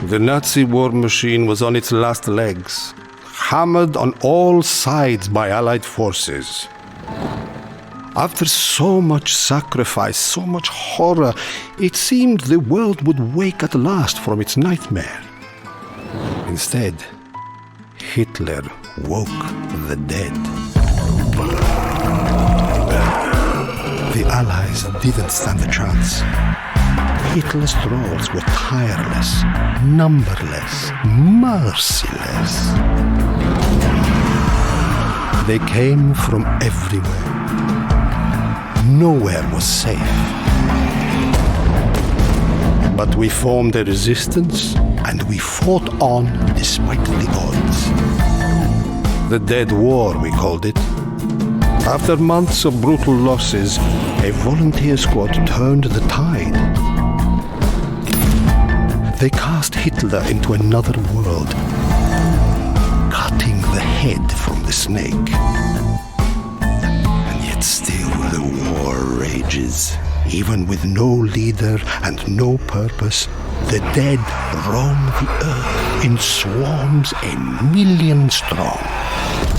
The Nazi war machine was on its last legs, hammered on all sides by Allied forces. After so much sacrifice, so much horror, it seemed the world would wake at last from its nightmare. Instead, Hitler woke the dead. The Allies didn't stand a chance. Hitler's trolls were tireless, numberless, merciless. They came from everywhere. Nowhere was safe. But we formed a resistance, and we fought on despite the odds. The Dead War, we called it. After months of brutal losses, a volunteer squad turned the tide. They cast Hitler into another world, cutting the head from the snake. And yet still the war rages. Even with no leader and no purpose, the dead roam the earth in swarms 1 million strong.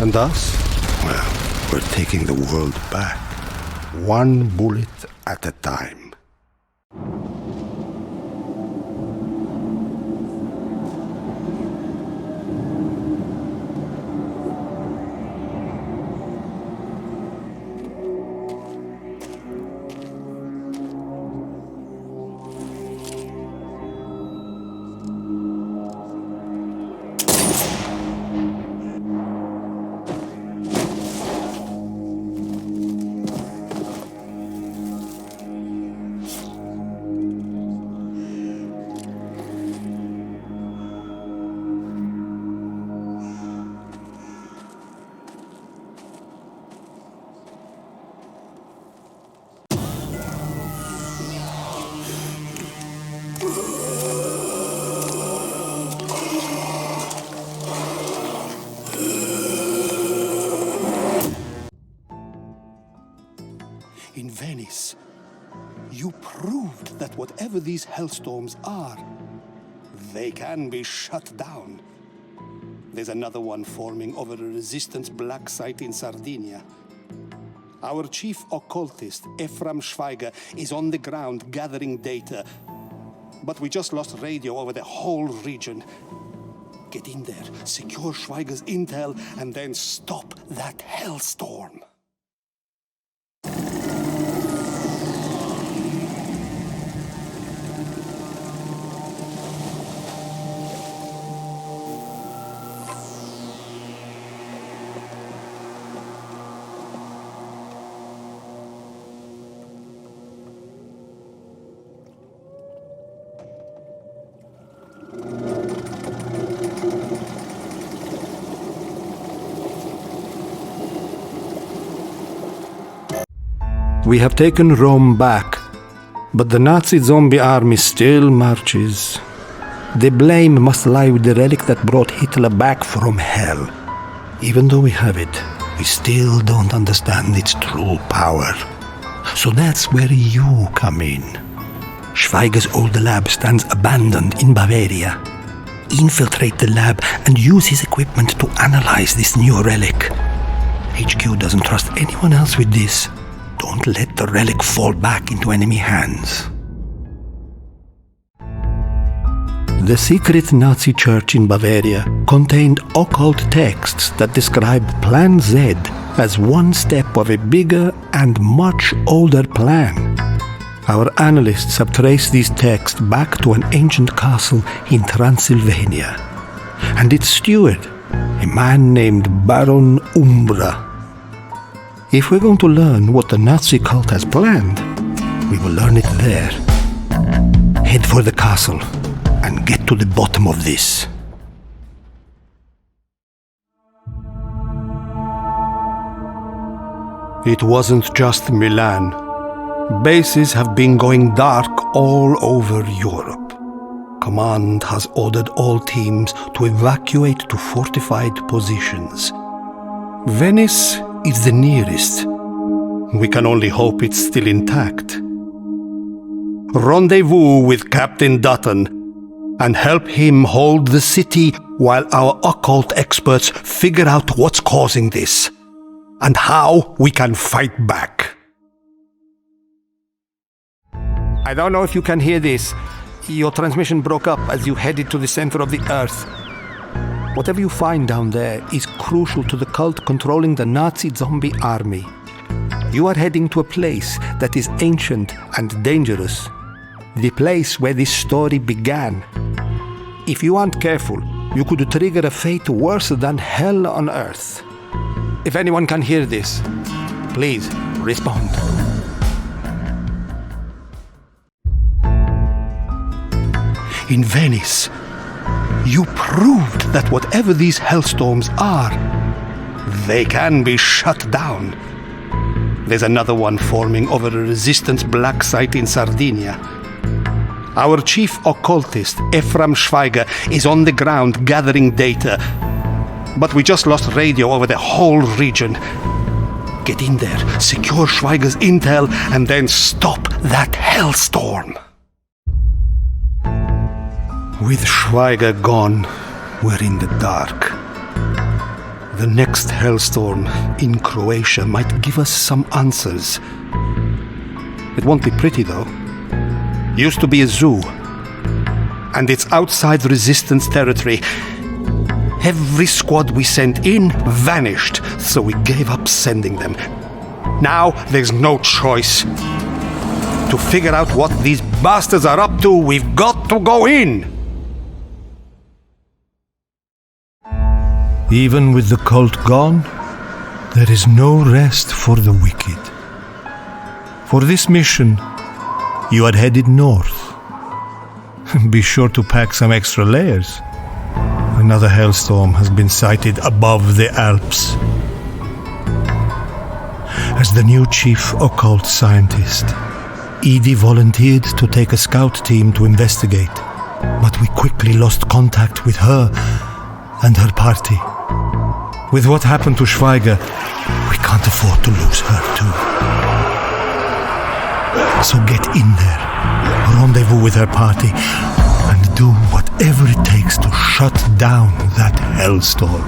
And us? Well, we're taking the world back, one bullet at a time. In Venice, you proved that whatever these hellstorms are, they can be shut down. There's another one forming over a resistance black site in Sardinia. Our chief occultist, Ephraim Schweiger, is on the ground gathering data. But we just lost radio over the whole region. Get in there, secure Schweiger's intel, and then stop that hellstorm. We have taken Rome back, but the Nazi zombie army still marches. The blame must lie with the relic that brought Hitler back from hell. Even though we have it, we still don't understand its true power. So that's where you come in. Schweiger's old lab stands abandoned in Bavaria. Infiltrate the lab and use his equipment to analyze this new relic. HQ doesn't trust anyone else with this. Don't let the relic fall back into enemy hands. The secret Nazi church in Bavaria contained occult texts that described Plan Z as one step of a bigger and much older plan. Our analysts have traced these texts back to an ancient castle in Transylvania, and its steward, a man named Baron Umbra. If we're going to learn what the Nazi cult has planned, we will learn it there. Head for the castle and get to the bottom of this. It wasn't just Milan. Bases have been going dark all over Europe. Command has ordered all teams to evacuate to fortified positions. Venice is the nearest. We can only hope it's still intact. Rendezvous with Captain Dutton, and help him hold the city while our occult experts figure out what's causing this and how we can fight back. I don't know if you can hear this. Your transmission broke up as you headed to the center of the Earth. Whatever you find down there is crucial to the cult controlling the Nazi zombie army. You are heading to a place that is ancient and dangerous. The place where this story began. If you aren't careful, you could trigger a fate worse than hell on Earth. If anyone can hear this, please respond. In Venice, you proved that whatever these hellstorms are, they can be shut down. There's another one forming over a resistance black site in Sardinia. Our chief occultist, Ephraim Schweiger, is on the ground gathering data, but we just lost radio over the whole region. Get in there, secure Schweiger's intel, and then stop that hellstorm. With Schweiger gone, we're in the dark. The next hellstorm in Croatia might give us some answers. It won't be pretty, though. Used to be a zoo, and it's outside resistance territory. Every squad we sent in vanished, so we gave up sending them. Now there's no choice. To figure out what these bastards are up to, we've got to go in! Even with the cult gone, there is no rest for the wicked. For this mission, you are headed north. Be sure to pack some extra layers. Another hellstorm has been sighted above the Alps. As the new chief occult scientist, Edie volunteered to take a scout team to investigate, but we quickly lost contact with her and her party. With what happened to Schweiger, we can't afford to lose her too. So get in there, rendezvous with her party, and do whatever it takes to shut down that hellstorm.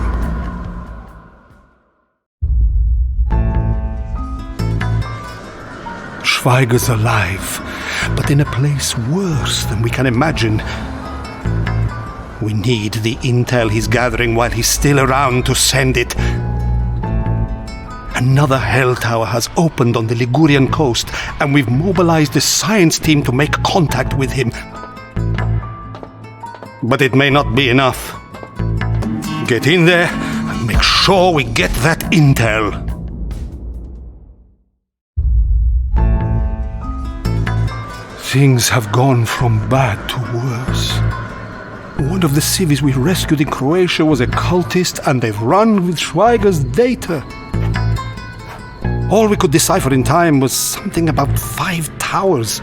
Schweiger's alive, but in a place worse than we can imagine. We need the intel he's gathering while he's still around to send it. Another hell tower has opened on the Ligurian coast, and we've mobilized a science team to make contact with him. But it may not be enough. Get in there and make sure we get that intel. Things have gone from bad to worse. One of the civvies we rescued in Croatia was a cultist, and they've run with Schweiger's data. All we could decipher in time was something about 5 towers.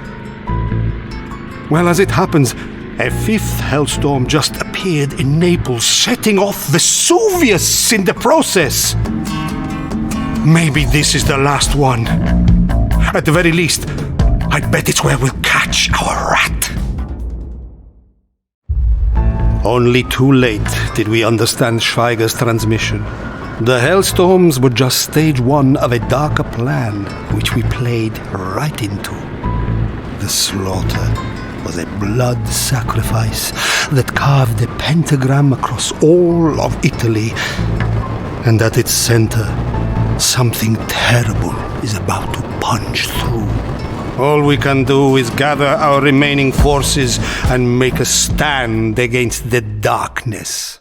Well, as it happens, a 5th hellstorm just appeared in Naples, setting off Vesuvius in the process. Maybe this is the last one. At the very least, I bet it's where we'll catch our rat. Only too late did we understand Schweiger's transmission. The hellstorms were just stage 1 of a darker plan, which we played right into. The slaughter was a blood sacrifice that carved a pentagram across all of Italy, and at its center, something terrible is about to punch through. All we can do is gather our remaining forces and make a stand against the darkness.